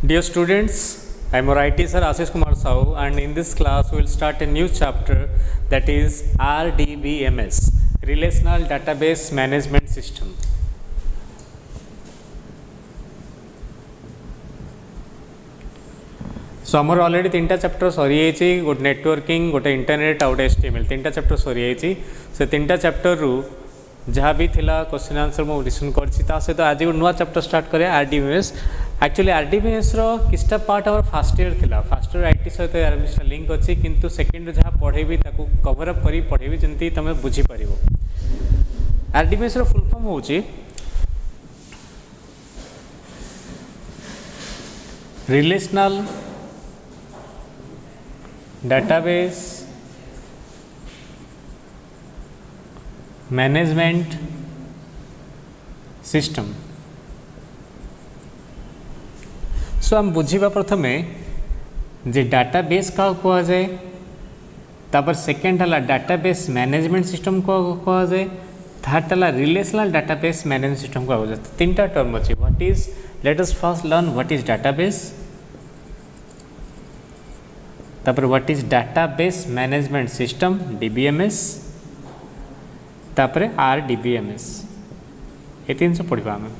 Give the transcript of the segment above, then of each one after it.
Dear students, I am your IT sir Ashish Kumar Sahu, and in this class we will start a new chapter, that is RDBMS, Relational Database Management System. So आमर already तीन chapter सरी जाइए, गोटे networking, गोटे internet आउ गोटे HTML तीन chapter सरी जाइए. से तीन चैप्टर रु जहाँ भी थिला क्वेश्चन आंसर मु डिस्कशन करछि. ता सहित आज एक नुआ चैप्टर स्टार्ट करें RDBMS. एक्चुअली RDBMS रो किस्टा पार्ट आवर फर्स्ट ईयर थिला. फर्स्ट ईयर IT सहित यार लिंक अच्छी, किंतु सेकेंड जहाँ पढ़ेबी ताकू कवर अप करी पढ़ेबी जंती तमे बुझी परिबो. RDBMS रो फुल फॉर्म होची रिलेशनल database management system. सो हम बुझीबा प्रथमे जे डाटाबेस का कहा जाए, तापर सेकेंड हला डाटाबेस मैनेजमेंट सिस्टम को कहा जाए, थर्ड हला रिलेशनल डाटाबेस मैनेजमेंट सिस्टम को कहा जाए. तीनटा टर्म अछि. What is, let us first learn what is database, तापर what is database management system DBMS, तापर RDBMS. ये तीन से पढ़ा आम.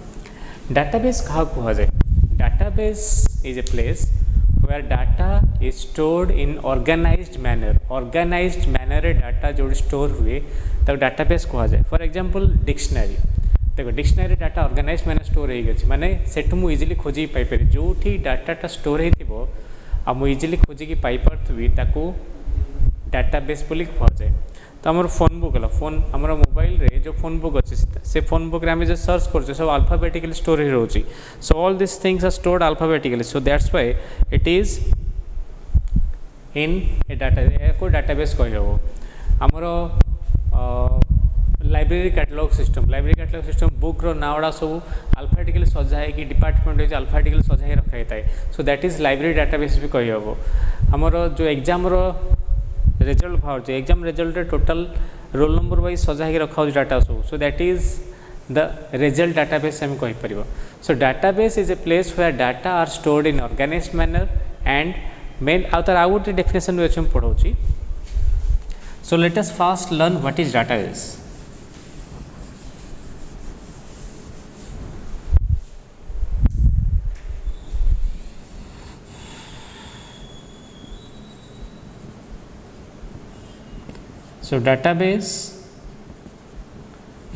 डाटाबेस क्या कहा जाए. Database is a place where data is stored in organised manner. Organised manner data जो स्टोर हुए तब डाटाबेस कहा जाए. For example dictionary. देखो dictionary data organised manner store हो गई, माने सेठू मु इजिली खोजी पाइपर जो डाटाटा स्टोर हो आ मु इजिली खोजिकी पाइपरथि ताकू डाटाबेस बोली कहा जाए. तो आमर फोन बुक है, फोन आमर मोबाइल रे जो फोन बुक अच्छे से फोन बुक आम जो सर्च कर सब अल्फाबेटिकली स्टोर हो रोची. So all this things are stored alphabetically. So that's why it is in a data को डाटाबेस कह हम. आमर library catalogue system, library catalogue system book रो नावड़ा सब अल्फाबेटिकली सजाए कि डिपार्टमेंट हो अल्फाबेटिकली सजाई रखा है. So that is library database भी कह हम. आमर जो एग्जाम रिजल्ट बाहर, exam result total roll number wise सजाई रखा डाटा सब. So that is the result database आम कहीपर. So database is a place where data are stored in organised manner and मेन आउ गोटे डेफिनेशन भी अच्छे पढ़ाऊँ. So let us first learn what is database. So database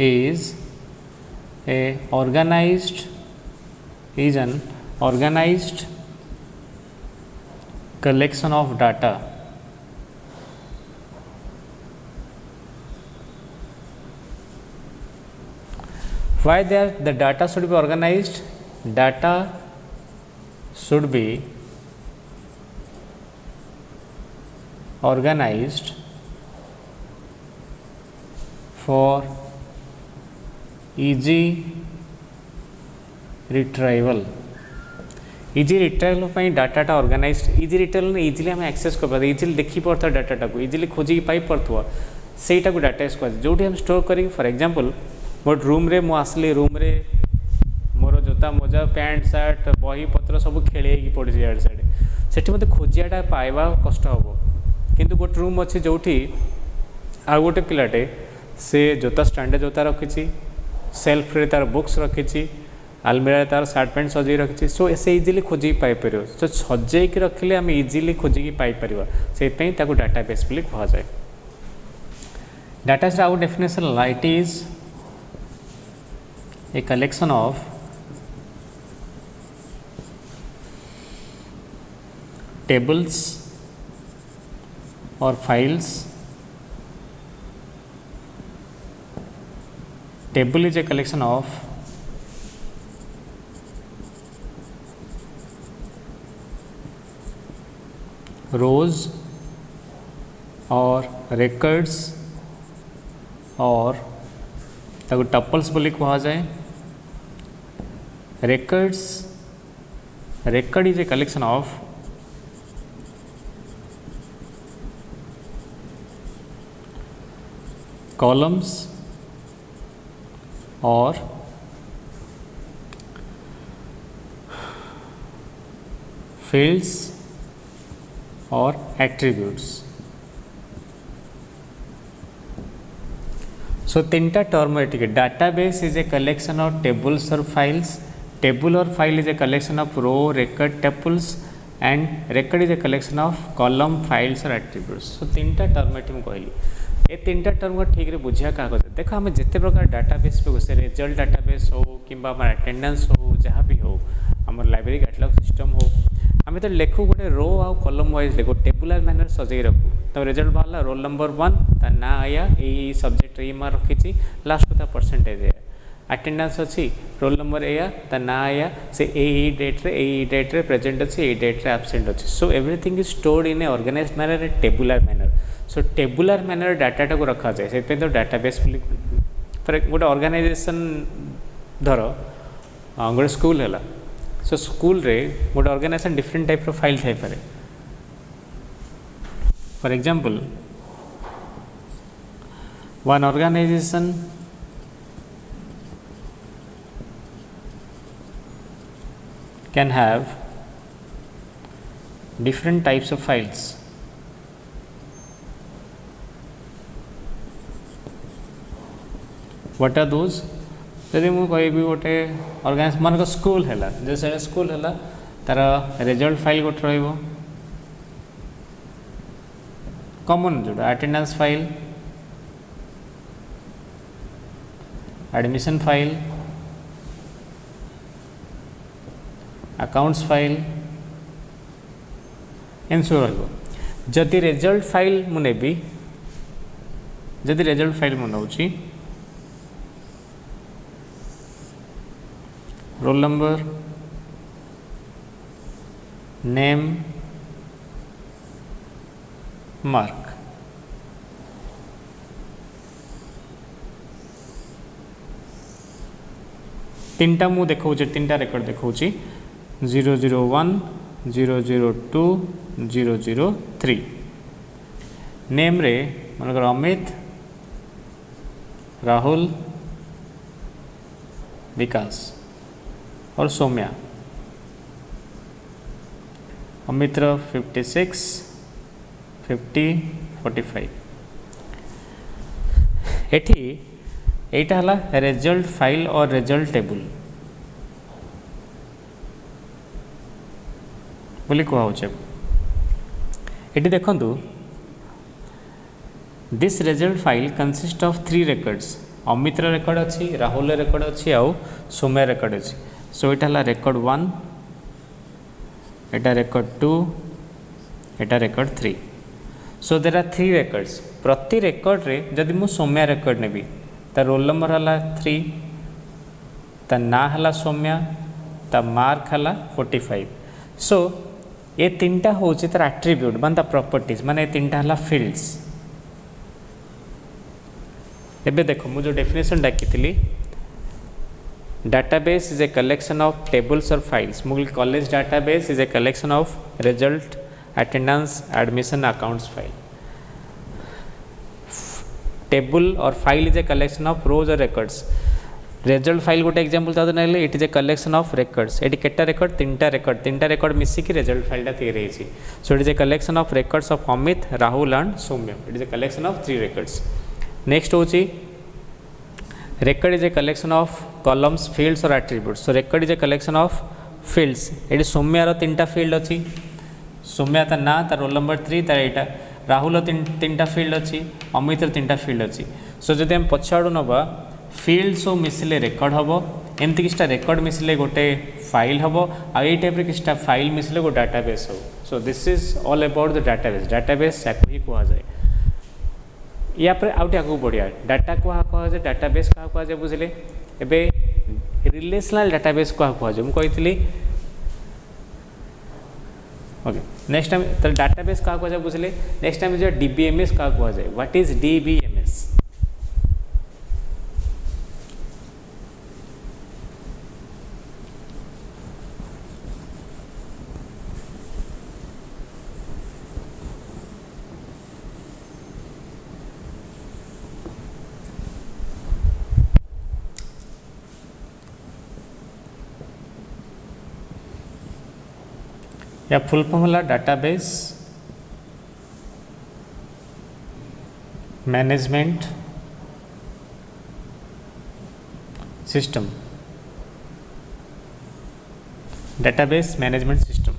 is an organized collection of data why the data should be organized. Data should be organized for easy retrieval. Easy retrieval data organised. Easy retrieval easily आम access कर easily देखी पार्थ data को easily खोजिकी पाई पार्थ्व सेटा को डाटाबेस कह जो हम स्टोर करेंगे. फॉर एग्जांपल मोर रूम रे मु आसली रूम रे मोर जोता मोजा पैंट सार्ट बही पत्र सब खेल पड़ी आड़े साइड से मत खोजियाटा पाइबा कष्ट हम. किंतु गोटे रूम अच्छे जो आ गोटे पिलाटे से जोता स्टैंडर्ड जोता रखी, सेल्फ रे तार बुक्स रखी, आलमीरा तार सार्ट पैंट सजाई रखी. सो ऐसे इजिली खोजिकी पाइपर. तो सजाई रखिले आम इजिली खोजिकी पाइपर से डाटाबेस बोली कहा जाए. डाटाबेस आउ definition it is a collection of tables or files. Table is a collection of rows or records और ताको टपल्स बोली कहा जाए. records, record is a collection of columns और fields or attributes. So तीनटा टर्म है, ठीक है. Database is a collection of tables or files. Table or file is a collection of row, record, tuples, and record is a collection of column, files or attributes. So तीनटा term है मैं कहली. ये तीनटा term को ठीक रे बुझिया का देख आम जिते प्रकार डाटाबेस पे घुसे रिजल्ट डाटाबेस हो कि अटेंडेंस हो जहाँ भी हो आम लाइब्रेरी कैटलॉग सिस्टम हो आम तो लिखू गोटे रो आउ कॉलम वाइज लिखू टेबुलर मैनर सजाई रखू तो रिजल्ट बाहर रोल नंबर 1 ता ना आया यही सब्जेक्ट ये मार्क रखी लास्ट को परसेंटेज है अटेंडेंस अच्छी रोल नंबर एया ता ना आया से डेट रे प्रेजेंट अच्छी ए डेट रे एब्सेंट अच्छी so everything is stored in a organised manner a tabular manner so tabular manner डाटाटा को रखा जाए से तो डाटाबेस गोटे ऑर्गेनाइजेशन धर गोटे स्कूल है सो स्कूल रे गोटे ऑर्गेनाइजेशन डिफरेंट टाइप फाइल थाई पारे for example one organisation can have different types of files. What are those? यदि मुझे कह गोटे ऑर्गेनाइज मन स्कूल है जैसे स्कूल है तार रिजल्ट फाइल गोटे रो कॉमन जो attendance file admission file accounts file एनसो रही रिजल्ट फाइल मुने भी जदि रिजल्ट फाइल मुनाऊँगी रोल नंबर नेम मार्क तीनटा मु देखा तीनटा रेकर्ड देखा 001 002 003 नेम रे मनकर अमित राहुल विकास और सौम्या अमित 56 50 45 एठी एटा हला रिजल्ट फाइल और रिजल्ट टेबल बोली कहुचे ये देखु this result file consist of 3 records Amit record अच्छी राहुल रेकर्ड अच्छी आउ सौम्या रेकर्ड अच्छी सो यहाँ रेकर्ड 1 एटा रेकर्ड 2 एटा record 3 so there are 3 records प्रति रेकर्ड रे जदि मु सौम्या रेकर्ड नेबी ता रोल नंबर है 3 ता ना है सौम्या ता मार्क है 45 सो ये तीनटा हूँ तार एट्रीब्यूट मान ता प्रॉपर्टीज माने तीनटा है फील्ड्स एबे देखो मुझे डेफिनेशन डाकी database is a collection of tables or files मुझे college database is a collection of result attendance admission accounts file table or file is a collection of rows or records result file गोटे example तो ना it is a collection of records ये केटा record तीनटा record मिसिकी result फाइलटा तैयारी होती so it is a collection of records of Amit Rahul and Soumya it is a collection of 3 records next हूँ record is a collection of columns fields or attributes so record is a collection of fields ये सौम्यार 3टा field अच्छी सौम्या ता ना ता roll number 3 तार यहाँ Rahul 3टा field अच्छी अमित 3टा फील्ड अच्छी सो जब आम पछाड़ू नवा फील्ड सब मिसिले रेकर्ड हम एमती किसी रेकर्ड मिसिले गोटे फाइल हम आई टाइप किसी फाइल मिसिले गो डाटाबेस हो सो this is all about the database या ही कह जाए या आउटे आगे बढ़िया डाटा क्या कहुए डाटाबेस क्या कहुए बुझे एबे रिलेशनल डाटाबेस क्या कहुए मुझे कही ओके नेक्स्ट टाइम तो डाटाबेस क्या कहुए बुझे नेक्स्ट टाइम जो डीबीएमएस क्या कहुए व्हाट इज डीबीएमएस या फुल फॉर्म होला database management system. Database management system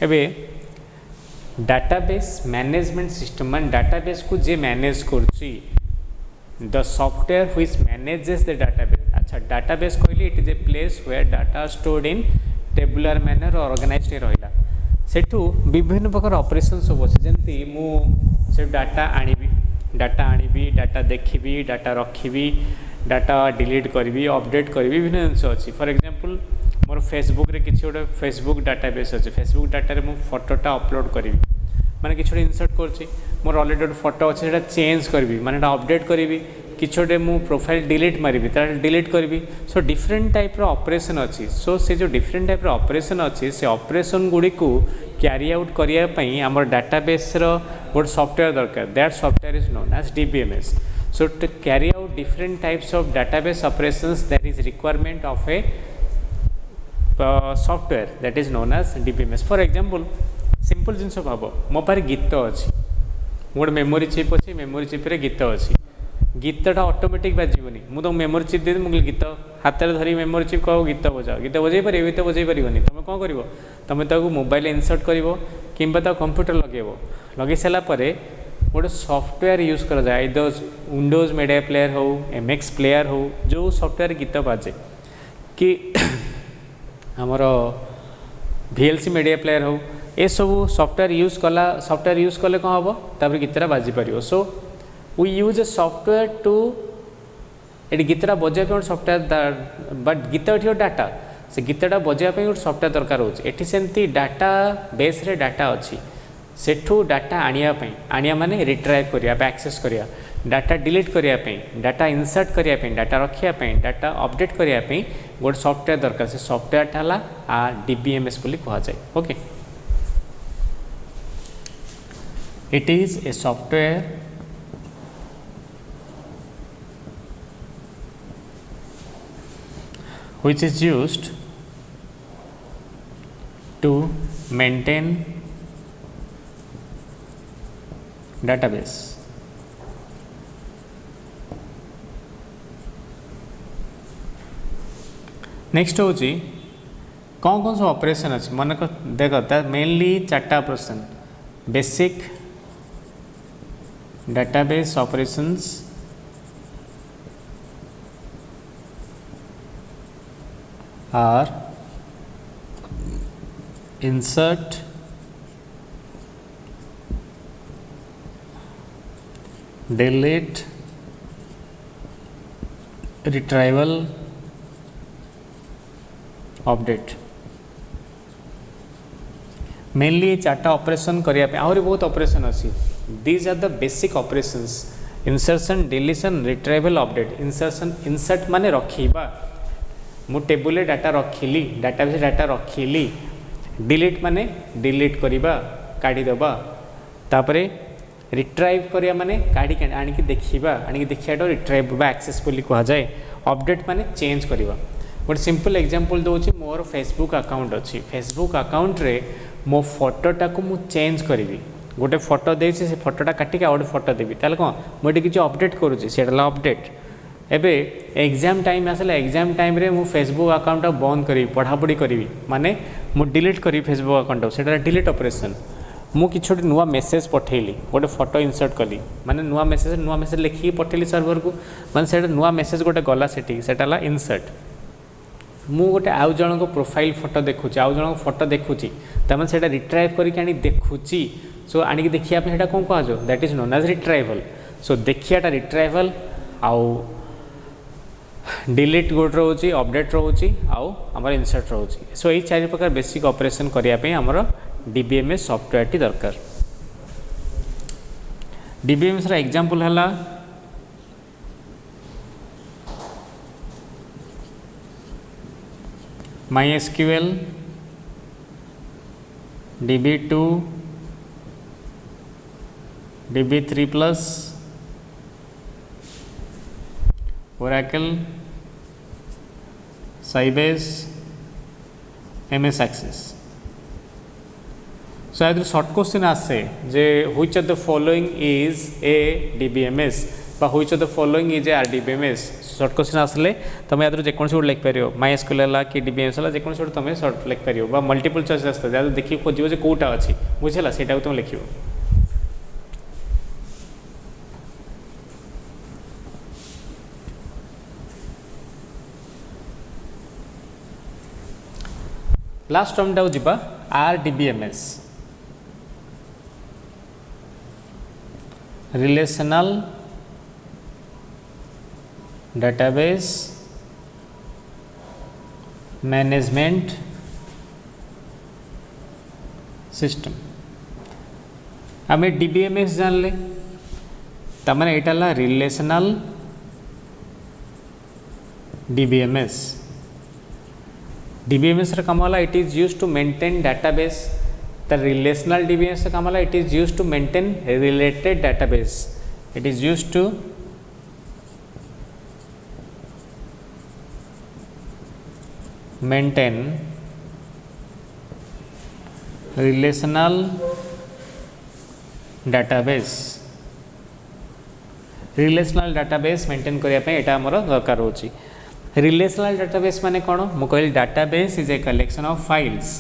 एबे डाटाबेस मैनेजमेंट सिस्टम मान डाटाबेस को जे मैनेज करछि the software which manages the database. अच्छा डाटाबेस कहली it is a place where data stored in tabular manner organised रहिला सेठू विभिन्न प्रकार ऑपरेशन सब अछि जेंति मु से डाटा आनिबी डाटा देखिबी डाटा रखिबी डाटा डिलीट करबी अपडेट करबी विभिन्न जिनिस अछि। फॉर एग्जांपल मोर फेसबुक रे किछि गोटे फेसबुक डाटाबेस अछि फेसबुक डाटा रे मु फोटोटा अपलोड करबी माने किछि इंसर्ट करछि मोर ऑलरेडी गोटे फोटो अछि सेटा चेंज करबी माने अपडेट करबी किछि गोटे मु प्रोफाइल डिलीट मारिबी तार डिलीट करबी। सो डिफरेंट टाइप रो ऑपरेशन अछि। सो से जो डिफरेंट टाइप रो ऑपरेशन अछि से ऑपरेशन गुडी को कैरी आउट करिया पई हमर डाटाबेस रो गोटे सॉफ्टवेयर दरकार that software is known as DBMS. So to carry out different types of database operations there is requirement of a software that is known as DBMS. For example simple जिनस भाव मो पारे गीत अच्छी गोटे memory chip अच्छी memory chip रे गीत अच्छी गीतटा ऑटोमेटिक बाजनी मुझे मेमोरी चिप दे मुझे गीत हाथ में धरी मेमोरी चिप कह गीत बजाई पार गीत बजाई पारनी तुम कौन कर तुम मोबाइल इनसर्ट कर कि कंप्यूटर लगे सारापर गोटे सॉफ्टवेयर यूज कर जाए आइदर विंडोज मीडिया प्लेयर हो एमएक्स प्लेयर हो जो सॉफ्टवेयर गीत बाजे कि आमर VLC मीडिया प्लेयर हो ये सब सॉफ्टवेयर यूज कले कौन हम तापर गीतटा बाजी पार। So we use a software to ये गीतटा बजाई गोटे सॉफ्टवेयर बट गीत ये डाटा से गीतटा बजाई गोटे सॉफ्टवेयर दरकार होती डाटा बेस रे डाटा अच्छी सेठू डाटा आनिया माने रिट्राइव करिया एक्सेस करिया डाटा डिलीट करिया डाटा इंसर्ट करिया डाटा रखिया डाटा अपडेट करिया गोटे सॉफ्टवेयर दरकार से सॉफ्टवेयर ठाला आ डीबीएमएस बोली कहा जाए। Okay it is a software which is used to maintain database। Next हूँ कौन कौन सब ऑपरेशन अच्छे मन देख मेनली चार्टा operation basic database operations are insert delete retrieval update mainly चार्टा ऑपरेशन करिया पे आहुरी बहुत ऑपरेशन अच्छी these are the basic operations insertion deletion retrieval update. Insertion insert माने रखिबा मु टेबुल डाटा रखिली डाटाबेस डाटा रखिली डिलीट माने डिलीट करिबा काढ़ी देबा तापरे रिट्राइव करिया माने काढ़ी आनिकी देखियाटा रिट्राइव बा एक्सेस बोली कहा जाए। अपडेट माने चेंज करिबा गोटे सिंपल एग्जांपल दूसरी मोर फेसबुक अकाउंट अच्छी फेसबुक अकाउंट रे मो फोटोटा को मु चेंज करी गोटे फोटो देछि से फोटोटा काटिक आ गोटे फोटो देवी ताले कौन मुझे किसी अपडेट करुँची से अपडेट एबे एग्जाम टाइम आसला एग्जाम टाइम रे मु फेसबुक अकाउंट बंद करी पढ़ापढ़ी करी माने मु डिलीट करी फेसबुक अकाउंट से डिलीट ऑपरेशन मु किसी गोटे नुआ मेसेज पठेली गोटे फोटो इंसर्ट कली माने नुआ मेसेज लिखिकी पठेली सर्वर को माने से नुआ मेसेज गोटे गला सेटा इंसर्ट मु गोटे आउ जन को प्रोफाइल फोटो देखुची आउ जन फोटो देखुची तमें से रिट्राइव करके देखुची सो आनिक देखिया पे कौन कह that is known as retrieval. So देखियाटा रिट्राइवल आउ डिलीट गोटे रोचे अपडेट रोचे आउ आमर इंसर्ट रोचे। सो यही चार प्रकार बेसिक ऑपरेशन करने आमर डीबीएमएस सॉफ्टवेयर टी दरकार। डीबीएमएस रा एग्जांपल हला MySQL, DB2, DB3+, Oracle, Sybase, MS Access। So यदि सर्ट क्वेश्चन आसे जे which of the following is a DBMS बा which of the following is a RDBMS short question आसले तुम या जेकोसी गोटे लिख पार माइएसक्यूएल कि डीबीएमएस है जेकोसी गोटे तुम सर्ट लिख पार मल्टीपल चॉइस आसता जहाँ देखिए खोज कौटा अच्छी बुझेगा से तुम लिख लास्ट टर्म टाक जा RDBMS relational database management system आम डीबीएमएस जानले तमाने यहाँ रिलेशनल डीबीएमएस डीबीएमएस काम है it is use to maintain database the relational DBMS काम है it is use to maintain related database it is use to maintain relational database relational database maintain करने यहाँ आमर दरकार होची रिलेशनल डाटाबेस माने कौन मु कहली database is a collection of files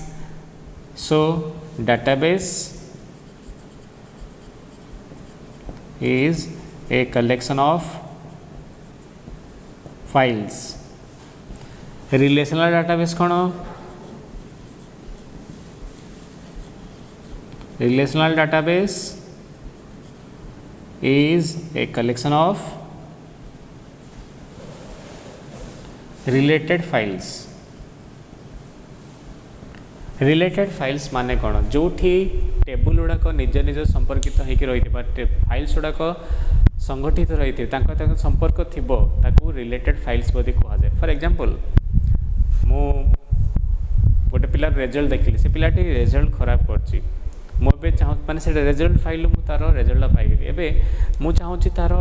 so database is a collection of files relational database कौन relational database is a collection of related files related files माने कौन जो टेबुल गुड़ाक निज निज संपर्कित होकर रही फाइल्स गुड़ाक संगठित रही संपर्क थी ताकू रिलेटेड फाइल्स बोली कहुए फॉर एग्जांपल मु गोटे पिलार रिजल्ट देखिली से पिलाटी रिजल्ट खराब करची मुझे चाहूँ माने से रिजल्ट फाइल मु तार रिजल्ट पाइली एवं मु चाहूँगी तार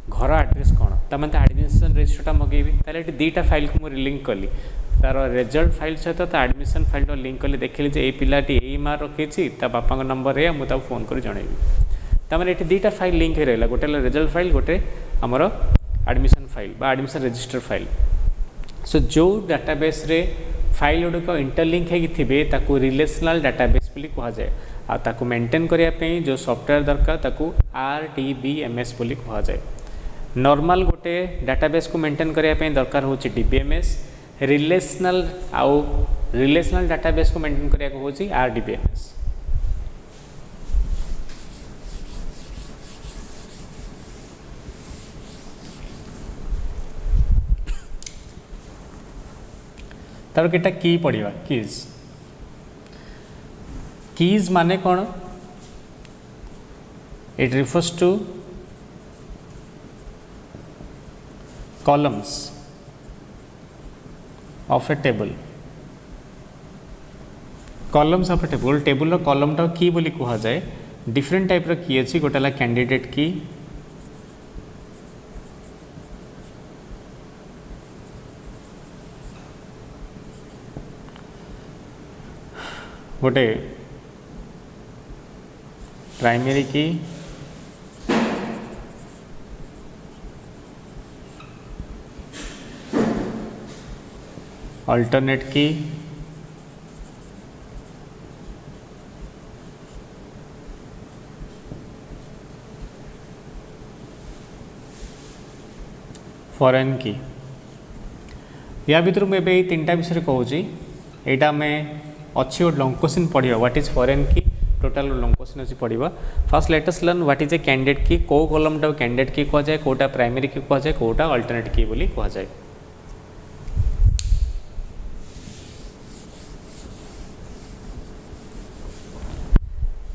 घर आड्रेस कौन तमें एडमिशन रजिस्टरटा मगेबी ताले दीटा फाइल को मुझे लिंक कली तार रिजल्ट फाइल सहित एडमिशन फाइल लिंक कली देखिली जे पिलाटी यही मार्क रखी बापा नंबर है मुझे फोन कर जनइबी तमें ये दीटा फाइल लिंक हो रहा गोटे रिजल्ट फाइल गोटे आमर एडमिशन फाइल बा एडमिशन रजिस्टर फाइल सो जो डाटाबेस रे फाइल गुड़िक इंटरलिंक होते ताकू रिलेशनल डाटाबेस बोली कहुए आ ताकू मेंटेन करने जो सॉफ्टवेयर दरकार ताकू आरडीबीएमएस बोली कहुए नॉर्मल गोटे डाटाबेस को मेंटेन करने दरकार होची डीबीएमएस रिलेशनल आउ रिलेशनल डाटाबेस को मेंटेन करने को होची आरडीबीएमएस तार केटा की पढ़ा कीज माने कौन it refers two columns of a table columns of a table table column टा की बोली कहा जाए डिफरेंट टाइप की अच्छी गोटे कैंडिडेट की गोटे प्राइमरी की अल्टरनेट की फॉरेन की या भर मुझे तीन टा विषय कहूँ यहाँ आम अच्छी और लॉन्ग क्वेश्चन पढ़ा व्हाट इज फॉरेन की टोटाल लॉन्ग क्वेश्चन अच्छी पढ़ा first latest learn what is a candidate की कौ कॉलम टा कैंडिडेट की कहुए कौटा प्राइमरी की कहुए कौटा अल्टरनेट की बोली कहुए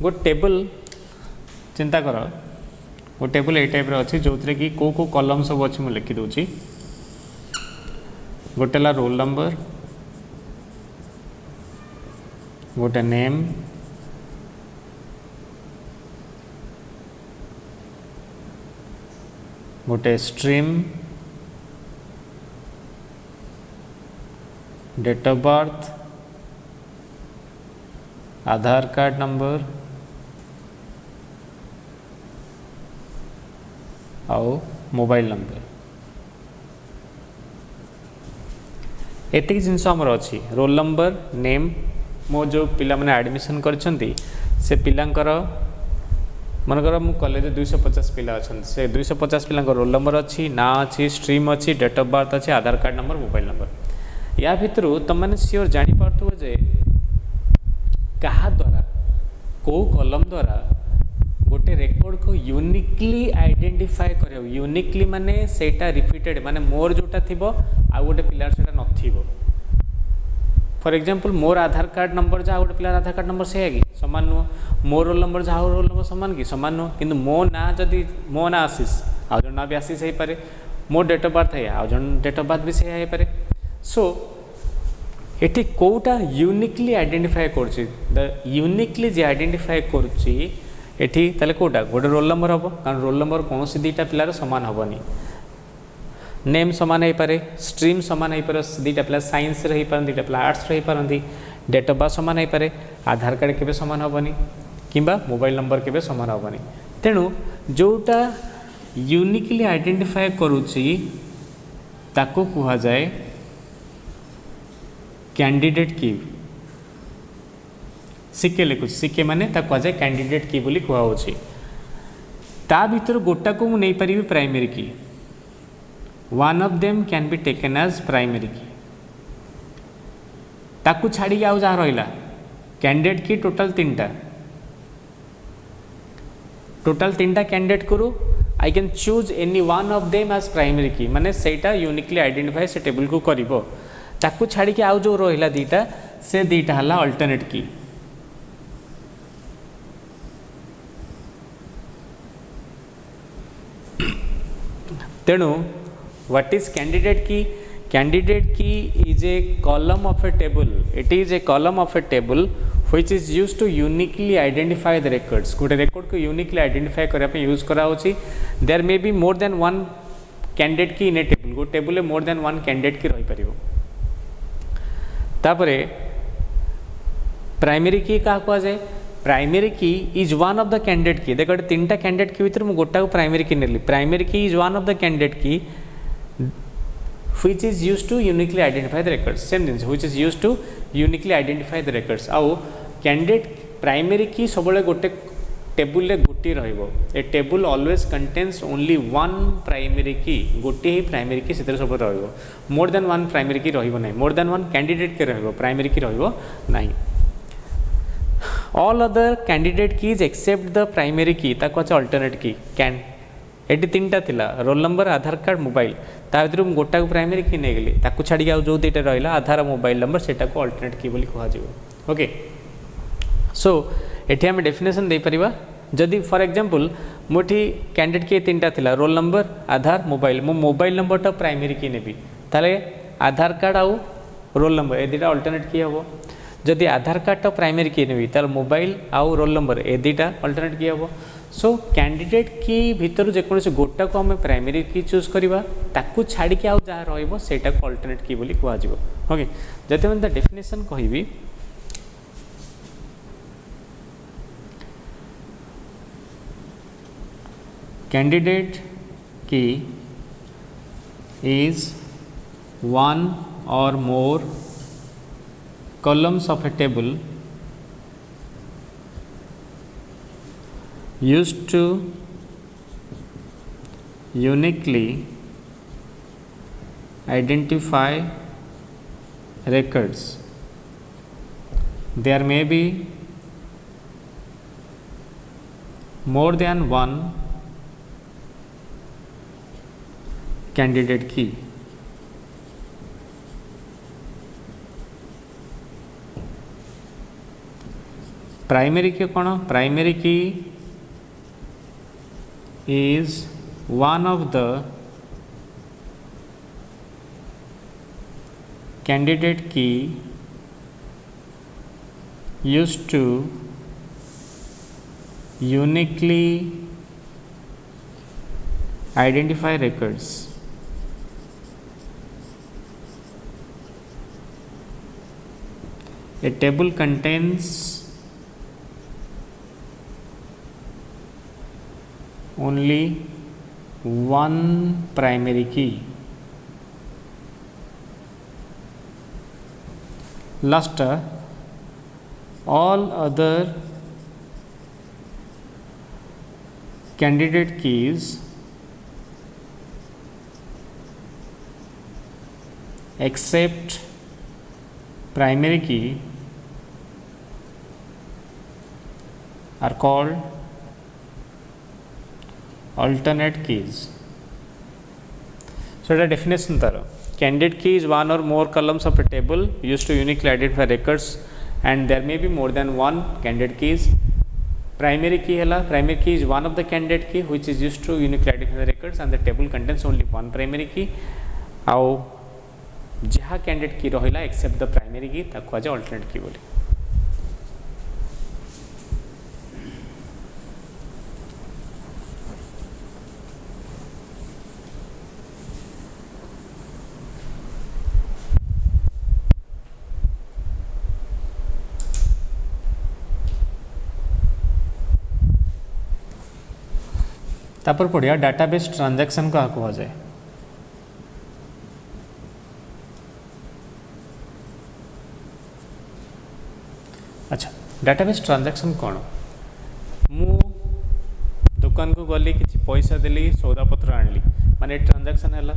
गोटे टेबल चिंता कर वो टेबल ये टाइप अच्छी जो थी कि कौ कौ कॉलम सब अच्छी मुझे लिखिदे गोटे रोल नंबर गोटे नेम गोटे stream date of birth Aadhaar card number आओ मोबाइल नंबर एतिक जिनस आमर अच्छी रोल नंबर नेम मो जो पिला माने एडमिशन करछंती से पिलांकर मनकर मु कॉलेज 250 पिला अच्छा से 250 पिला रोल नंबर अच्छी ना अच्छी स्ट्रीम अच्छी डेट ऑफ बर्थ अच्छी आधार कार्ड नंबर मोबाइल नंबर या भितर तुम मैंने सियोर जापार जे क्या द्वारा कौ कलम द्वारा गोटे रेकर्ड को यूनिकली आइडेंटिफाई कर यूनिकली माने सेटा रिपीटेड माने मोर जोटा थिबो आ गोटे पिलार सेटा नथिबो फॉर एग्जांपल मोर आधार कार्ड नंबर जहाँ गोटे पिलार आधार कार्ड नंबर से कि सामान नुह मोर रोल नंबर जहाँ रोल नंबर सामान कि सामान नुह किंतु मो ना जदि मो ना आशीष आउ जन ना भी आशीष हो पारे मोर डेट ऑफ बर्थ है आउ जन डेट ऑफ बर्थ भी से हो पारे सो एटी कोटा यूनिकली आइडेंटिफाई करछि द यूनिकली जे आइडेंटिफाई करछि एटी ताले कोटा गोटे रोल नंबर हम कारण रोल नंबर कौन सी दुईटा पिलार सामान हेनी नेम सामान हो पारे स्ट्रीम सामान हो पारे दुईटा पिला साइंस रे हो पारन दुईटा पिला आर्ट्स रे हो पारन डेट ऑफ बर्थ सामान हो पारे आधार कार्ड केबे सामान हेनी किंबा मोबाइल नंबर केबे सामान हेनी तेणु जोटा यूनिकली आइडेंटिफाई करुछि ताको कुहा जाए कैंडिडेट की सिके लिखुच सिके माने ता कह जाए कैंडिडेट की बोली कुआ होछि ता भीतर गोटा को मु नहीं पारिबी primary key one of them can be taken as primary key ताकू छाड़ी आउ जहाँ रहिला कैंडिडेट की टोटल तीनटा कैंडिडेट करू I can choose any one of them as primary key माने सेटा यूनिकली आइडेंटिफाई से टेबल को करिवो ताकू छाड़ी आउ जो रहिला दीटा से दीटा हला अल्टरनेट की तेणु what is candidate key is a column of a table it is a column of a table which is used to uniquely identify the records गोटे रेकॉर्ड को यूनिकली आइडेंटिफाई करने यूज कराउछि there may be more than one candidate key in a table गो table more than one candidate key रही परिबो तापरे primary की क्या कह जाए primary key is one of the candidate की देखो तीनटा कैंडिडेट की भीतर गोटा को प्राइमरी की नेली primary key is one of the candidate key which is used to uniquely identify the records same जिंस which is used to uniquely identify the records आउ कैंडिडेट प्राइमरी की सब गोटे table रे गोटी रहइबो a table always contains only one primary key गोटे ही primary key सेतर सब रहइबो more than one primary key रहइबो नहीं मोर देन वन कैंडिडेट के रहइबो प्राइमरी की रहइबो नहीं all other candidate keys except the primary key ताको अच्छा अल्टरनेट की कैन एटी तीनटा थिला roll number Aadhaar card mobile ता भीतर गोटा को प्राइमरी की नहीं गली ताको छाड़ी आउ जो दुईटा रहिला आधार मोबाइल नंबर सेटा को अल्टरनेट की बोली कहा जिवो ओके सो एठी हम डेफिनेशन दे परिबा जदि फॉर एग्जांपल मोठी कैंडिडेट की तीनटा थिला रोल नंबर आधार मोबाइल मो मोबाइल नंबर टा प्राइमरी की नेबी ताले आधार कार्ड आउ रोल नंबर ए दुईटा अल्टरनेट की हबो जदि आधार कार्ड तो प्राइमरी की नेबी ताल मोबाइल आउ रोल नंबर ए दुईटा अल्टरनेट की हबो सो कैंडिडेट की भीतर जेकोसी गोटा को आम प्राइमरी की चूज करवा ताकू छाड़ी आउ जहाँ रहिबो सेटा को अल्टरनेट की बोली कहा जिवो ओके जति मैं डेफिनेशन कहबी कैंडिडेट की is one or more columns of a table used to uniquely identify records. There may be more than one candidate key. Primary की कौन प्राइमरी की is one of the candidate key used to uniquely identify records. A table contains only one primary key. Last, all other candidate keys except primary key are called alternate keys. So the definition तार candidate key is one or more columns of a table used to uniquely identify records, and there may be more than one candidate keys. Primary key है primary key is one of the candidate key which is used to uniquely identify the records, and the table contains only one primary key. आउ जहाँ candidate key रहिला except the primary key ताको आज alternate key बोली. तापर पढ़िया database transaction क्या कह जाए. अच्छा, डाटाबेस ट्रांजैक्शन कौन? मु दुकान को गली किसी पैसा देली सौदा पत्र आनली माने ट्रांजैक्शन है.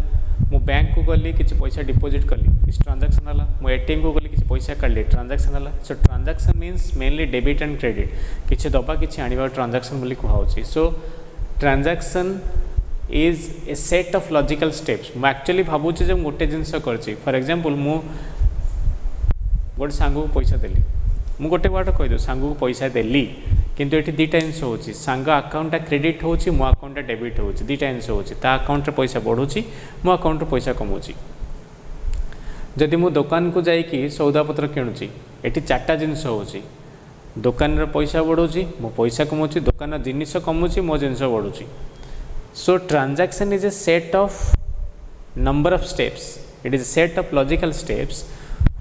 मु बैंक को गली किसी पैसा डिपॉजिट कली इस ट्रांजैक्शन है. मु एटीएम को गली किसी पैसा काढली ट्रांजैक्शन है. So transaction means mainly debit and credit किसी दबा किसी आनिबा ट्रांजैक्शन बोली कहुची. So transaction is a set of logical steps. मु एक्चुअली भावुची जे गोटे जिनस करछि. फॉर एग्जांपल मु गोटे सांग को पैसा देली, मु गोटे वाट कह दो सांग को पैसा देली, किंतु एठी दुईटा जिनस होछि. सांग अकाउंट क्रेडिट होछि, मो अकाउंट डेबिट होछि. दुईटा जिनस होछि. ता अकाउंट रे पैसा बढ़ुछि, मो अकाउंट रे पैसा कमुछि. जदि मु दुकान को जाइकी सौदा पत्र किणुछि, एठी चारटा जिनस होछि. दुकान रे पैसा बढ़ुछि, मो पैसा कमुछि. दुकान रे जिनिस कमुछि, मो जिनिस बढ़ुछि. So transaction is a set of number of steps. It is a set of logical steps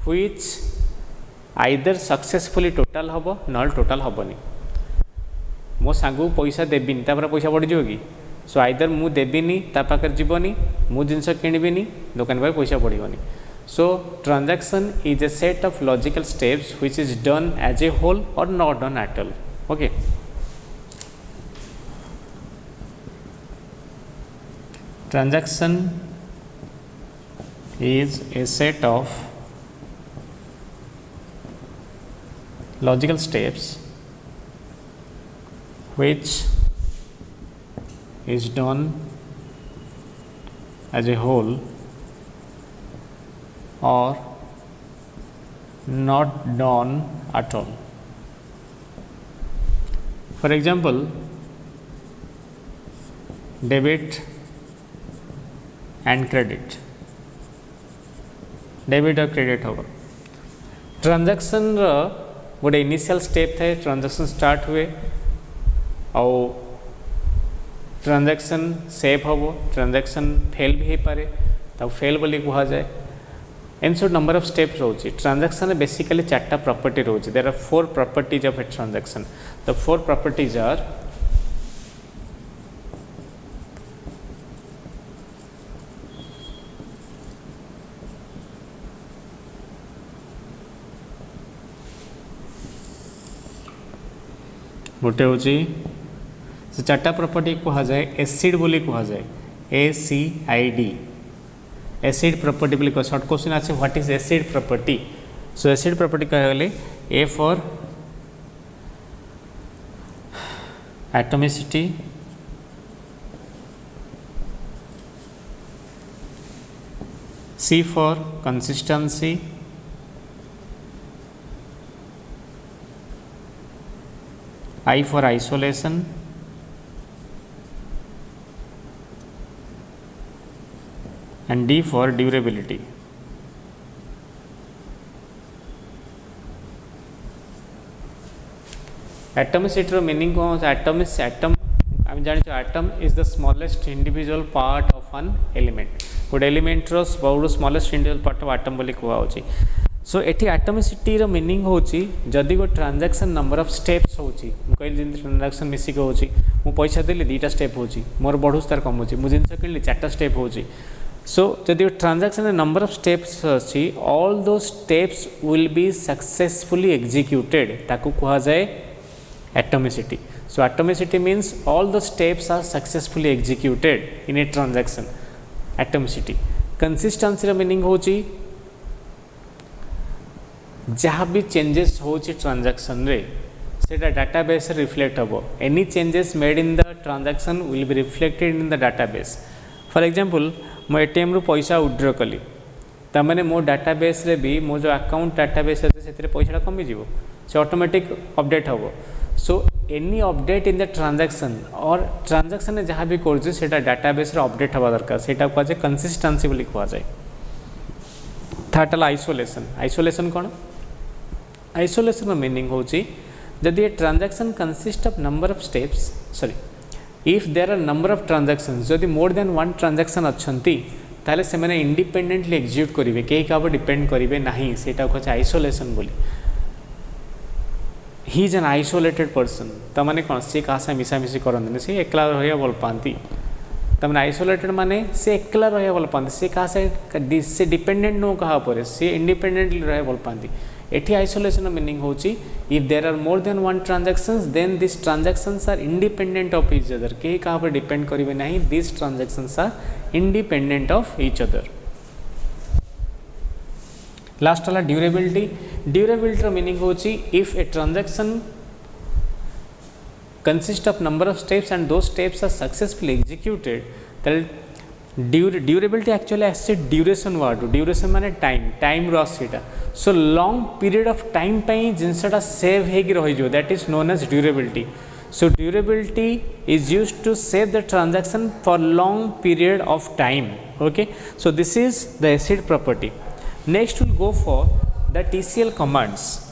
which either successfully total हबो नॉल टोटल हबोनी. मो सांग को पैसा देबिनी तापर पैसा बढ़ी जिवो कि. सो आइदर मु देबिनी ता पाकर जीवनी, मु जिनिस किणबिनी दुकान पर पैसा बढ़िबनी. So transaction is a set of logical steps which is done as a whole or not done at all. Okay. Transaction is a set of logical steps which is done as a whole or not done at all. For example, debit and credit. Debit or credit होगा. Transaction गोटे initial step थाए. Transaction start हुए और transaction save हम. Transaction fail भी हो पारे, तब फेल बोली कह जाए. And so number of steps रोचे. ट्रांजैक्शन बेसिकली चार्टा प्रॉपर्टी रोचे. There are 4 properties of a transaction. The 4 properties are गोटे हूँ से चार्टा प्रॉपर्टी कह जाए एसिड बोली कह जाए. ACID एसिड प्रॉपर्टी बोली कह. शॉर्ट क्वेश्चन आछे what is acid property. So acid property कह गले A for atomicity, C for consistency, I for isolation, and D for durability. Atomicity meaning कौन सा? atom आम जान atom is the smallest individual part of an element. गोटे element बहुत smallest individual part of atom बोली कहुच्छी. सो eighty atomicity रो meaning होची जदि गो transaction number of steps होची. कहली जमी ट्रांजैक्शन मिसिक होची मु पैसा देली 2टा स्टेप होची मोर बढ़ुस तार कम होची मु जिनस किनली 4टा स्टेप होची सो जदि ट्रांजैक्शन नंबर ऑफ स्टेप्स अच्छी all those steps will be successfully executed ताकू कहा जाए atomicity so atomicity means all the steps are successfully executed in a transaction atomicity consistency meaning होची जहाँ भी चेंजेस होची ट्रांजैक्शन रे सेटा डाटाबेस रिफ्लेक्ट हम any changes made in the transaction will be reflected in the database for example मो ATM रु पैसा विथड्रॉ कली तमाने मो डाटाबेस रे भी मो जो अकाउंट डाटाबेस अच्छे से पैसा कमी जीवो से ऑटोमेटिक अपडेट हम so any update in the transaction और ट्रांजैक्शन में जहाँ भी कर डाटाबेस अपडेट हवा दरकार से कहुए कंसिस्टेंसी बोली कहुए थर्ड आइसोलेशन आइसोलेशन कौन आइसोलेशन मीनिंग होची जदि a transaction consist of number of steps sorry if there are number of transactions जदि मोर देन वन ट्रांजैक्शन अच्छी ताले से मैंने इंडिपेंडेंटली एग्जीक्यूट करेंगे कहीं क्या डिपेंड करेंगे नहीं से कहे आइसोलेशन बोली he is an isolated person तमाने कौन सी क्या मिसामिशी करते सी एकला रहा भल पाती तमाने आइसोलेटेड माने से एकला रहा भल पाती सी क्या से डिपेंडेंट नो क्या सी इंडिपेंडेंटली रहा भल पाती एठी आइसोलेशन मीनिंग होची if there are more than one transactions then this transactions are independent of each other कहीं क्या पर डिपेंड करेंगे नहीं this transactions are independent of each other last वाला ड्यूरेबिलिटी ड्यूरेबिलिटी मीनिंग होची if a transaction consist of number of steps and those steps are successfully executed then durability actually आसे duration word duration माने time रस सेटा so long period of time पई जिनसटा save हेगी रही जो that is known as durability so durability is used to save the transaction for long period of time okay so this is the ACID property next will go for the TCL commands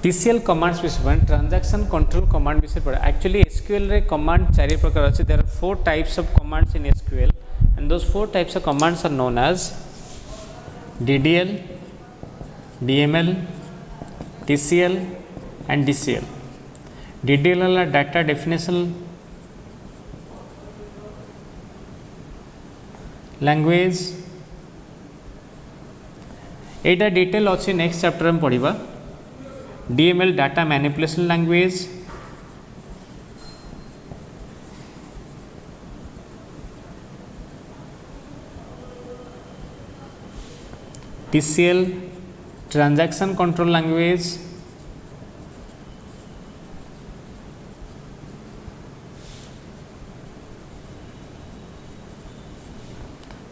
TCL commands विषय transaction control command विषय पढ़ा actually SQL रे command 4 प्रकार अच्छे there are 4 types of commands in SQL and those 4 types of commands are known as DDL DML TCL and DCL DDL वाला data definition language एटा detail अच्छे next chapter में पढ़ा DML data manipulation language TCL transaction control language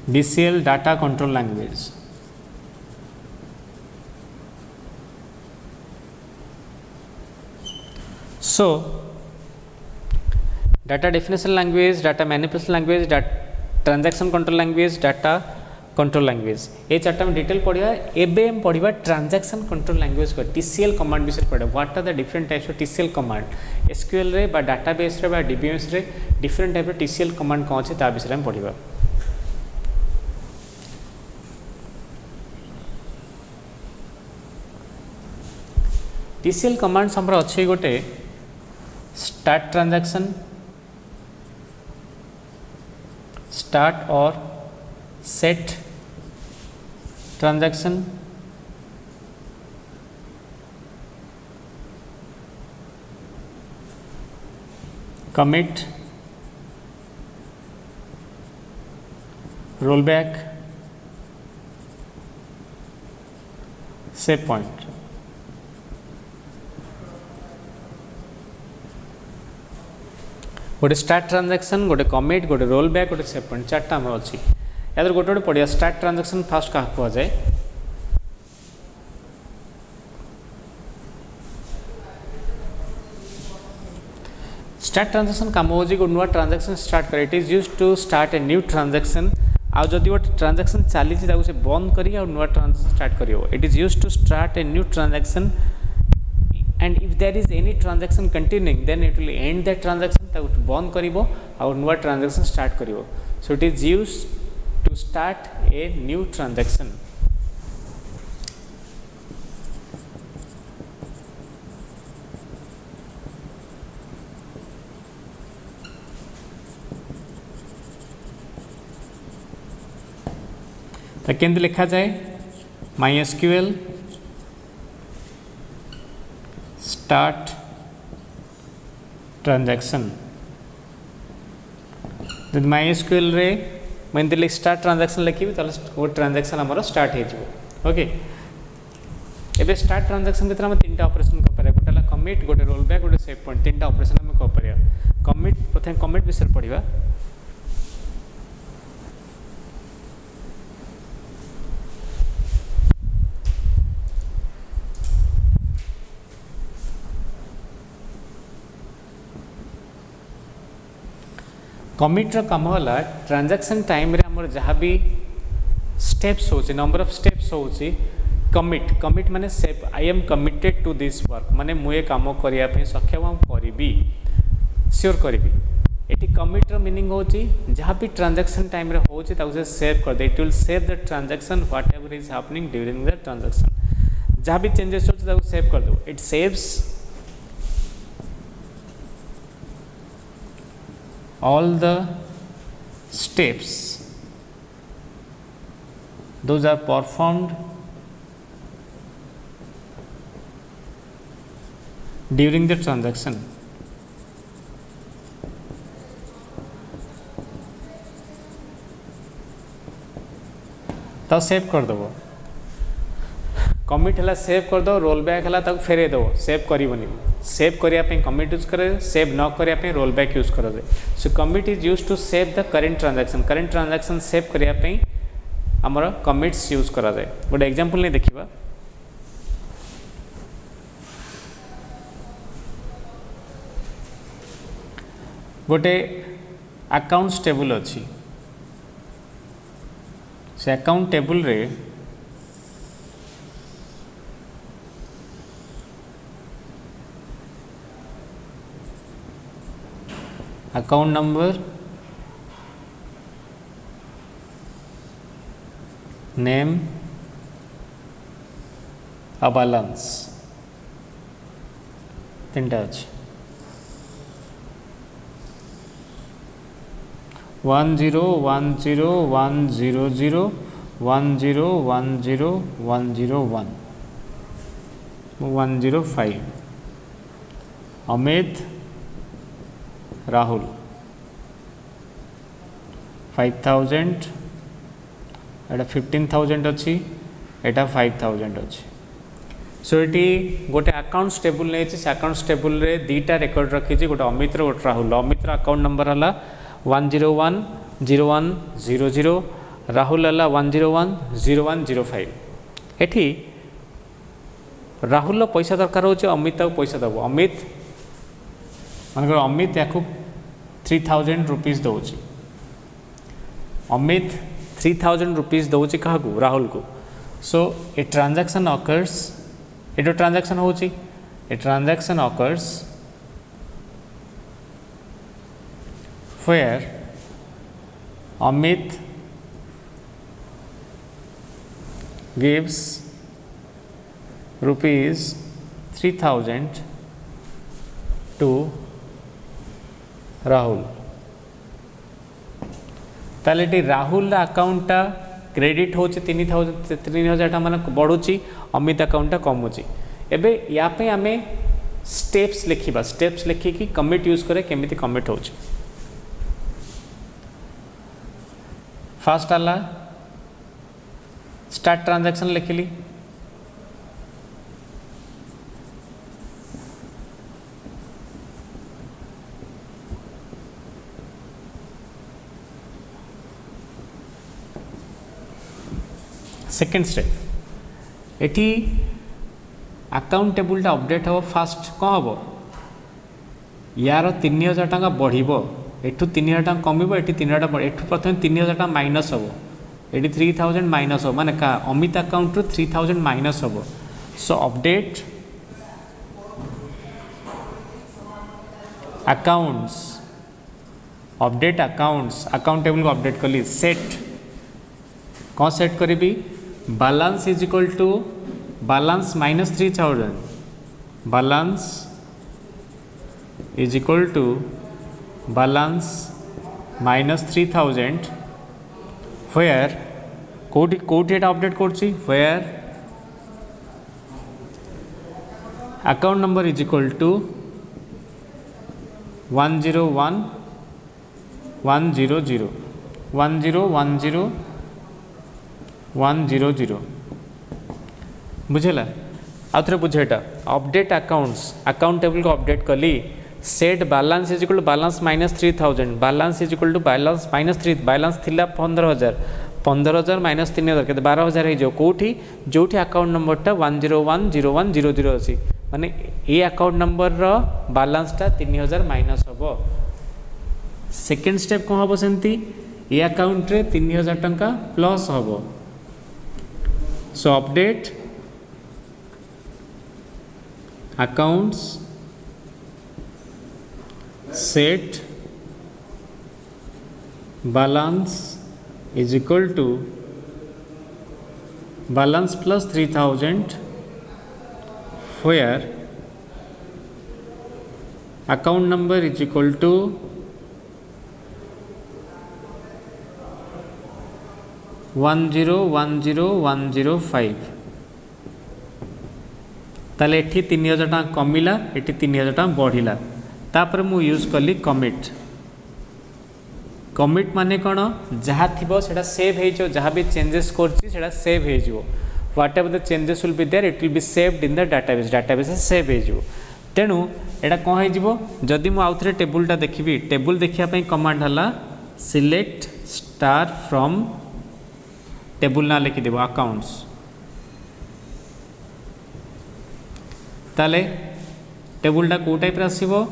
DCL data control language so data definition language data manipulation language transaction control language data control language ये चार्टा में detail पढ़ा एबे हम पढ़ा ट्रांजैक्शन कंट्रोल लैंग्वेज को TCL command विषय पढ़ा what are the different types of TCL command SQL रे बा डाटाबेस रे बा DBMS रे different type of TCL command कौन से ता विषय में पढ़ा TCL कमांड्स हमर अच्छे गोटे स्टार्ट ट्रांजैक्शन स्टार्ट और set transaction commit roll back save point गोटे स्टार्ट ट्रांजैक्शन गोटे कमिट गोटे रोल बैक गोटे सेव पॉइंट चार्टा आम अच्छी या गोटे गोटे पढ़िया स्टार्ट ट्रांजैक्शन फास्ट क्या कहुए स्टार्ट ट्रांजैक्शन काम हो नुआ ट्रांजैक्शन स्टार्ट करे it is used to start a new transaction आ जदि गोटे ट्रांजैक्शन चली से बंद करी नुआ ट्रांजैक्शन स्टार्ट करियो it is used to start a new transaction and if there is any transaction continuing then it will end that transaction ताकू बंद करिवो आ नुआ ट्रांजैक्शन स्टार्ट करिवो so it is used to start a new transaction तो केंद्र लिखा जाए MySQL स्टार्ट ट्रांजैक्शन जब MySQL रे मैं स्टार्ट ट्रांजैक्शन लिखी वो ट्रांजैक्शन आमर स्टार्ट हो ओके एबे स्टार्ट ट्रांजैक्शन भीतर हम तीन ऑपरेशन कर गोटे कमिट गोटे रोल बैक गोटे सेव पॉइंट तीन ऑपरेशन हम कर कमिट प्रथम कमिट विषय पढ़ा कमिट्र कम है ट्रांजैक्शन टाइम रे हमर जहाँ भी स्टेप्स हो नंबर ऑफ स्टेप्स हो कमिट कमिट माने save I am committed to this work माने मुझे काम करने सक्षम करी श्योर करी ये कमिट्र मीनिंग हो जहाँ भी ट्रांजैक्शन टाइम रे हो सेव कर दे it will save the transaction whatever is happening during the transaction जहाँ भी चेंजेस हो सेव कर दो it saves all the steps those are performed during the transaction तो सेव कर दो कमिट है सेव कर दो रोल बैक है फेरे दो सेव करनी सेव करने कमिट यूज करे सेव न करने रोल बैक यूज कर so commit is use to save the current transaction save करने आमर कमिट्स यूज करा जाए गोटे एग्जांपल नहीं देखिबा गोटे अकाउंट्स टेबल अच्छी से अकाउंट टेबल रे अकाउंट नंबर नेम आ बैलेंस तीन टा अच्छी 1010101010105 अमित राहुल 5000 एटा 15000 अच्छी एटा 5000 अच्छी सो ये गोटे अकाउंट्स टेबल नहीं से अकाउंट्स टेबल रे दीटा रेकर्ड रखी गोटे अमित गोटे राहुल अमित अकाउंट नंबर है 1010100 राहुल है 1010105 एठी राहुल पैसा दरकार हो अमित पैसा दब अमित मन अमित या 3000 रुपीज दौर अमित 3000 रुपीज दौर क्या राहुल को सो ए ट्रांजैक्शन अकर्स ये ट्रांजैक्शन हो transaction occurs where Amit gives rupees 3000 to Rahul ताले राहुल अकाउंटा क्रेडिट हो 3000 मान बढ़ुची अमित अकाउंटा कमुची एबे यापे आमे स्टेप्स लिखिबा स्टेप्स लिखिकी कमिट यूज करे केमिति कमिट होची फर्स्ट आला स्टार्ट ट्रांजैक्शन लिखिली सेकेंड स्टेप एटी अकाउंट टेबुल अपडेट हम फास्ट कौन हम यार 3000 टका बढ़ एठू 3000 टका कमिबो एठी 3000 टका एठू प्रथम 3000 टका माइनस हबो एठी 3000 माइनस हो माने का अमित अकाउंट रु 3000 माइनस हबो so update accounts account table को अपडेट कली सेट कौन सेट करी balance is equal to balance minus 3000 balance is equal to balance minus 3000 where कोठी एटा अपडेट करछि where account number is equal to 101 100 1010 100 बुझेला आउ थे बुझेटा अपडेट अकाउंट टेबल को अपडेट कली set balance is equal to balance minus 3000 balance is equal to balance minus 3 balance थिला 15000 माइनस 3000 के 12000 हो कौटी जो अकाउंट नंबरटा 1010100 अच्छी माने ये अकाउंट नंबर रो बैलेंसटा 3000 माइनस हम सेकेंड स्टेप कौन हम सेमती ये अकाउंट रे 3000 टंका प्लस हम so update accounts set balance is equal to balance plus 3000 where account number is equal to 1010105 ताले एठी 3000 टका कमिला एठी 3000 टका बढ़िला तापर मु यूज कली कमिट माने कौन जहाँ थी सेटा सेव हो जहाँ भी चेंजेस कर सेव हो whatever the changes will be there it will be saved in the database save हो तेणु एटा कौन हो जदि मु आउ थे टेबुलटा देखी टेबुल देखिया कमांड हला सिलेक्ट स्टार फ्रॉम टेबुल ना लिखिदेव अकाउंट्स ताले टेबुलटा कौ टाइप आसीबो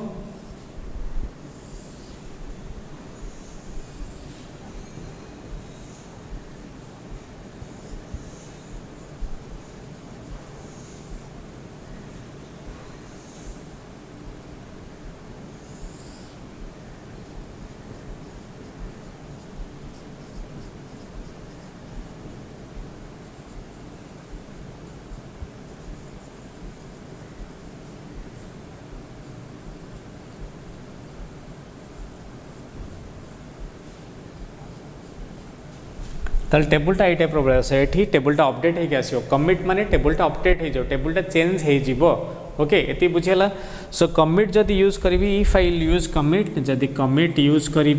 ताल टेबुलटा ये टाइप ये टेबुलटा अपडेट होगी आसो कमिट माने टेबुलटा अपडेट हो टेबुलटा चेंज हो ओके ये बुझेगा सो कमिट जदि यूज करी ई फाइल यूज कमिट जदि कमिट यूज करी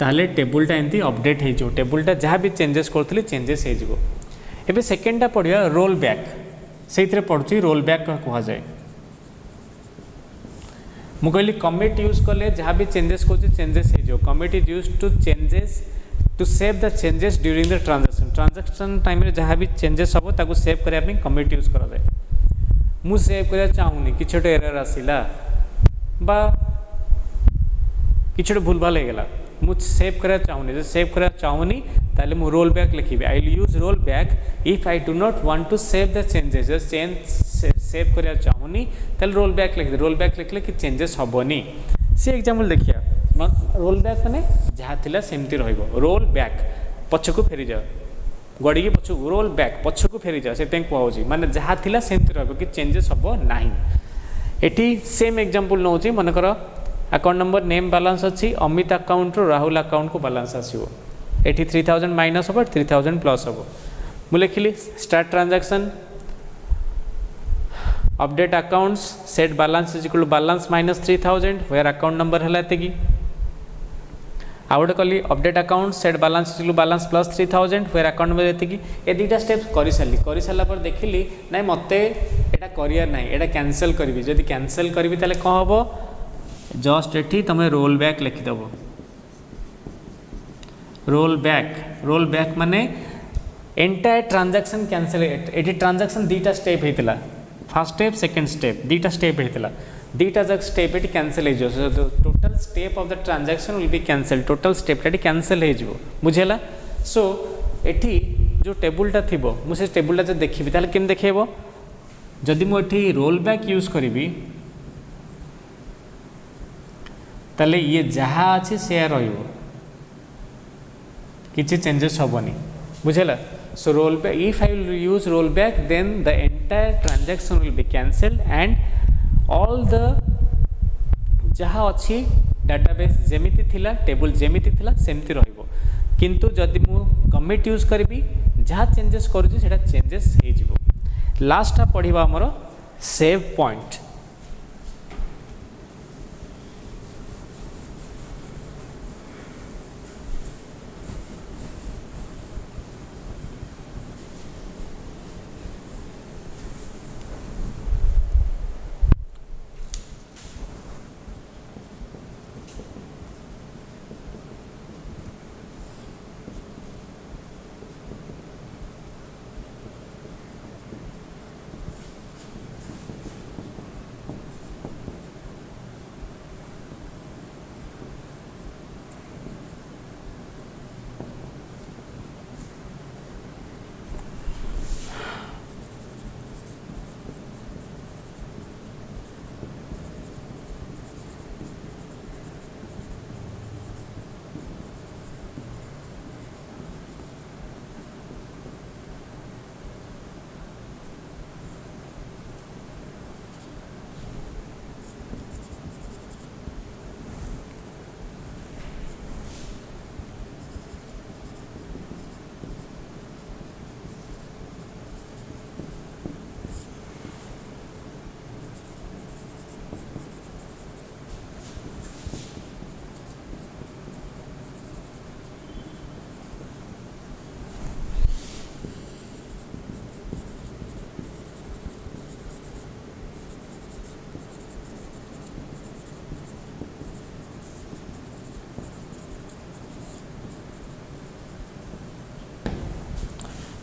ताले टेबुलटा एमती अपडेट हो टेबुलटा जहाँ भी चेंजेस करी चेंजेस हो सेकेंडटा पढ़िया रोल बैक से पढ़ुची रोल बैक कहुए मु कहली कमिट यूज कले जहाँ भी चेंजेस कर चेंजेस हो commit is use to changes to save the changes during the transaction time रे जहाँ भी चेंजेस हम ताको सेव करने कमिट यूज करा जाए मु सेव करा चाहूनी कि छोटे एरर आसिला बा कि छोटे भूल भाल हो गला मु सेव करा चाहूनी जो सेव करा चाहूनी ताले मु रोल बैक लिखी I will use roll back if I do not want to save the changes जो चेंज सेव करा चाहूनी ताले रोल बैक लिखि रोल बैक लिखले कि चेंजेस हबनी से एग्जांपल देखिया रोल बैक माने जहाँ थिला सेमती रहिबो रोल बैक पछकु फेरी जा गड़ी की पछकु रोल बैक पछकु फेरी जा से कहूँ माने जहाँ थिला सेमती रहिबो कि चेंजेस हबो नाही एटी सेम एग्जांपल नौची मनकर अकाउंट नंबर नेम बैलेंस अच्छी अमित अकाउंट रो राहुल अकाउंट को बैलेंस आसीबो एटी 3000 माइनस हम 3000 प्लस हम मु लिखिली start transaction update accounts set balance is equal to balance minus 3000 where account number है एति आउ गोटे कली update account set balance is equal to balance plus 3000 where account number एति ए दुईटा स्टेप कर सारा पर देखिली ना मते एटा करियर ना एटा कैंसल करी जदि कैंसल करी ताले कौन हम जस्ट एठी तमे रोल बैक लिखिदेव रोल बैक माने entire transaction cancel eighty transaction दुईटा स्टेप होता फर्स्ट स्टेप सेकेंड स्टेप दुईटा स्टेप होता दीटा जक स्टेप ये कैंसल हो total step of the transaction will be cancel total step ये कैंसल हो बुझेला सो एठी जो टेबुलटा थिबो मुझे टेबुलटा जो देखिबी ताले केम देखेबो जदि मु एठी रोल बैक यूज करिवि ताले ये जहाँ अच्छे से रहिबो किसी चेंजेस हेनी बुझेला so roll back if I will use roll back then the entire transaction will be cancel and all the जहाँ अच्छी डाटाबेस जेमिति थिला टेबुल जेमिति थिला सेमति रहिबो किंतु जदि मु कमिट यूज करिवि जहाँ चेंजेस करूछि सेटा चेंजेस हे जिवो लास्ट पढ़िबा हमर सेव पॉइंट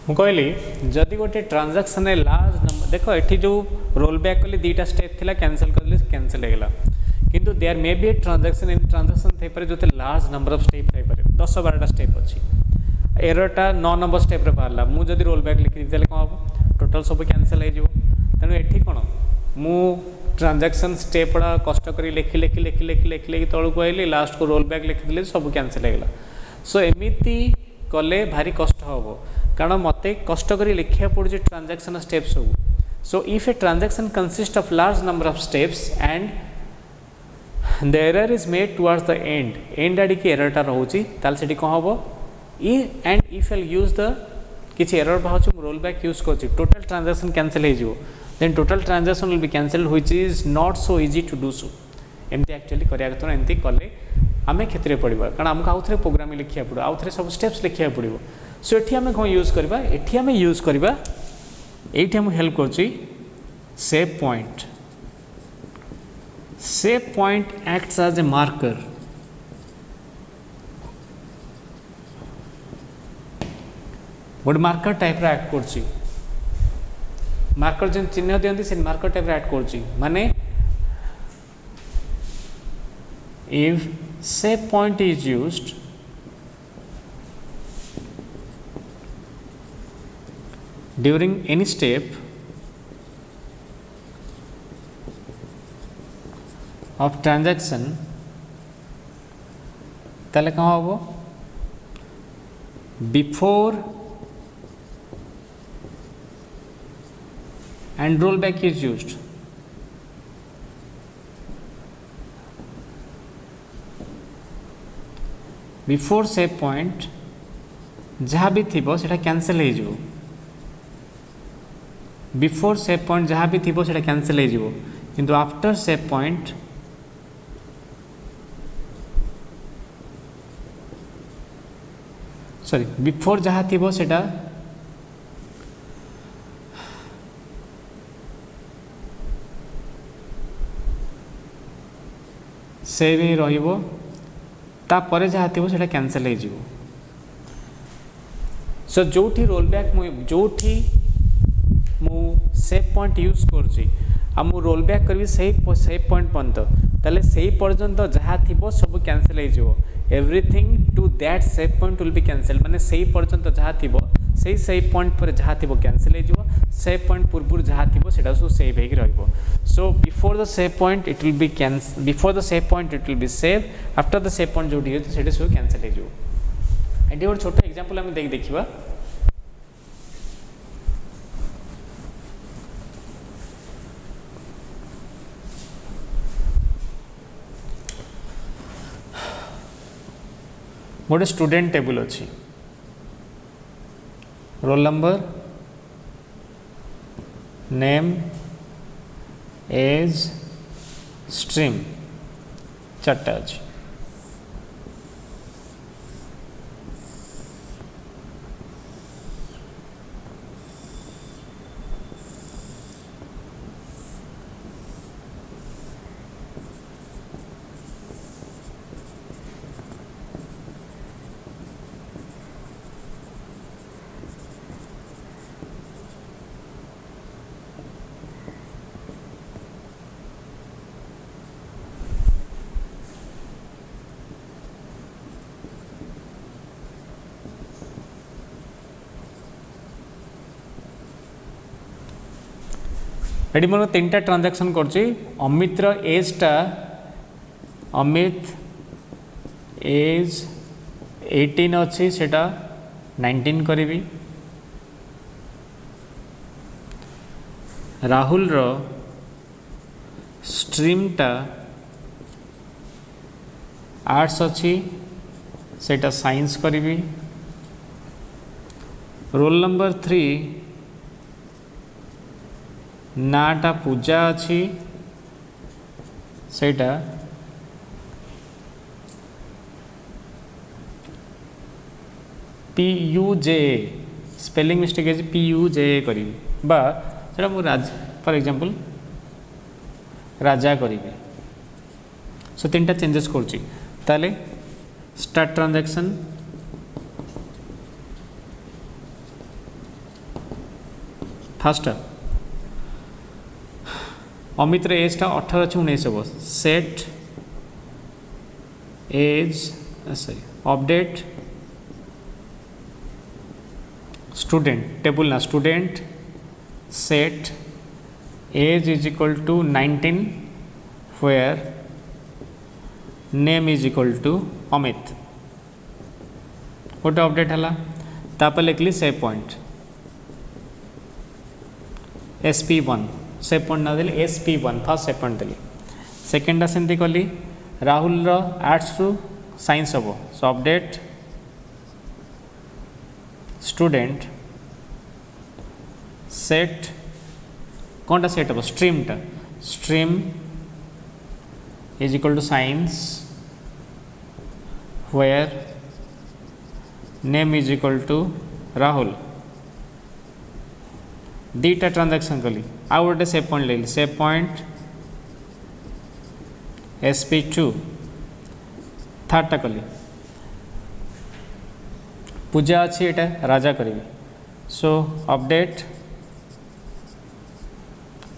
कहली जदि गोटे ट्रांजैक्शन लार्ज नंबर देख ये जो रोल बैक कली दीटा स्टेप थिला कैंसल कर कैंसल होगा किंतु there may be a transaction in transaction थे पारे जो लार्ज नंबर ऑफ स्टेप थे पारे 10-12टा स्टेप अच्छी एररटा 9 नंबर स्टेप रे बाहरला मु जदि रोल बैक लिखि देले कोन हम टोटल सब कैंसल हो तेणु एठी कोन मु ट्रांजैक्शन स्टेपड़ा कष्ट करी लिखि लिखि लिखि लिखि लिखि लिखि तळु आइली लास्ट को रोल बैक लिखि देले सब कैंसल होगा सो एमिति कले भारी कष्ट हम कारण मत कष्ट करी लिखा पड़े ट्रांजैक्शन स्टेप्स सब so if a transaction consist of large number of steps and the error is made towards the end आड़ी की एररटा रोचे ताल से कौन हम and if I'll use the किसी एरर बाहर रोल बैक यूज कर टोटल ट्रांजैक्शन कैंसल हो then total transaction will be cancel which is not so easy to do so एमती एक्चुअली करिया कथा एमती कले आम क्षेत्र पड़ा कारण आमको आउ थे प्रोग्राम लिखा पड़ो आउ थे सब स्टेप्स लिखा पड़ो सो ये आम कौन यूज करवा एठी आम यूज करवा ये आम हेल्प कर save point acts as a marker गोटे मार्कर टाइप एक्ट कर मार्कर जो चिन्ह दिखती से मार्कर टाइप एक्ट कर माने if save point is used during any step of transaction ताले कहाँ होगा before and rollback is used before save point जहाँ भी थी सेटा कैंसल हो बिफोर सेव पॉइंट जहाँ भी थी सेटा कैंसल हो किंतु after save point sorry before जहाँ थी सेटा सेव ही रहिबो तापर जहाँ थी से कैंसल हो सो जो रोल बैक जो मु सेव पॉइंट यूज कर आ मु रोल बैक करी सेव पॉइंट पर्यंत ताले सेही पर्यंत जहाँ थिबो सब कैंसिल हो जिवो everything to that save point will be cancel माने सेही पर्यंत जहाँ थिबो सेही सेव पॉइंट पर जहाँ थिबो कैंसिल हो जिवो सेव पॉइंट पूर्व जहाँ थिबो सेटा सब सेव हेकि रहइबो so before the save point it will be cancel before the save point it will be save after the save point जोटी होतो सेटा सब कैंसिल हो जिवो एटी गोटे छोट एग्जांपल हम देखिबा गोटे स्टूडेंट टेबल अच्छी roll number name age stream चार्टा अच्छी एटी मोर 3टा ट्रांजैक्शन करछि अमित रो एज टा अमित एज 18 अच्छी सेटा 19 करी राहुल रो स्ट्रीम टा आर्ट्स अच्छी सेटा साइंस करी रोल नंबर 3 नाटा पूजा अच्छी सेटा PUJ स्पेलिंग मिस्टेक है PUJ करी बा सेटा मु राज फॉर एग्जांपल राजा करी सो 3टा चेंजेस करछि ताले start transaction first Amit age टा 18 अच्छी 19 हम set age sorry update student table ना student set age is equal to 19 where name is equal to Amit गोटे अपडेट है तापर लिखली save point SP1 save point ना देली SP1 फर्स्ट सेव पॉइंट देली सेकेंडा सेमती कली राहुल रो आर्ट्स रु साइंस हम सो अपडेट स्टूडेंट सेट कौनटा सेट हम stream is equal to science where name is equal to Rahul दीटा ट्रांजैक्शन कली आउ गोटे सेव पॉइंट ले सेव पॉइंट SP2 थर्डटा कली पूजा अच्छी एटा राजा करी so update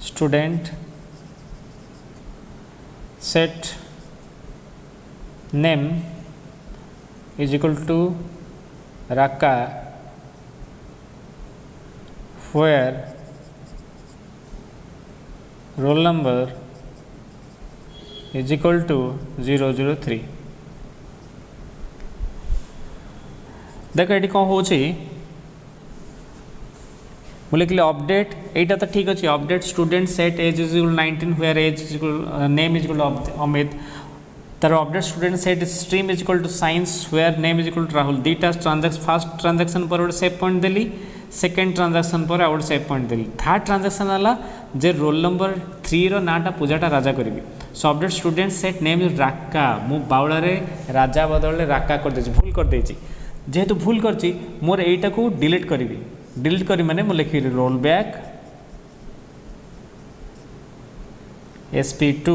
student set name is equal to Raka where roll number is equal to 003 देख ये कौन हो लिखिले अपडेट एटा तो ठीक अच्छे update student set age is equal 19 where age is equal name is equal to Amit तार update student set stream is equal to science where name is equal to Rahul दीटा transaction first transaction पर गोटे save point देली second transaction पर आउट save point देली third transaction है जे रोल नंबर 3 रो नाटा पूजाटा राजा करी so update student set name is Raka मु बाउला रे राजा बदल राका कर देछि भूल कर देछि जेहेतु भूल करछि मोर एटा को डिलीट करी डिलीट करी माने मु लिखि roll back SP2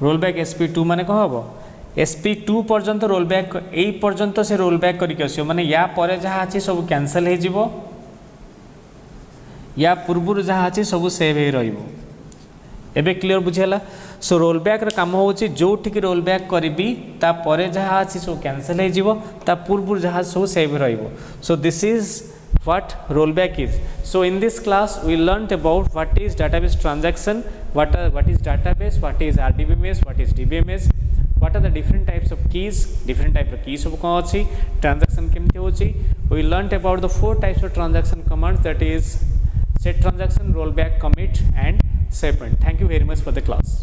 roll back SP2 माने कह हबो SP2 पर्यंत रोल बैक एई पर्यंत से रोल बैक करिक आसियो माने या परे जहाँ अच्छी सब कैंसल हो जिवो या पूर्व जहाँ अच्छी सब सेव हो रहिबो एबे क्लियर बुझेला सो रोल बैक काम होची जो ठीक रोल बैक करी ता परे जहाँ अच्छी सब कैंसल हो पूर्व जहाँ सब सेव रहिबो सो this is what rollback is. So in this class we learnt about what is database transaction, what is database, what is RDBMS, what is DBMS, what are the different types of keys, different type of keys सब कौन अच्छी transaction केमती होची. We learnt about the 4 types of transaction commands, that is set transaction, rollback, commit and save point. Thank you very much for the class.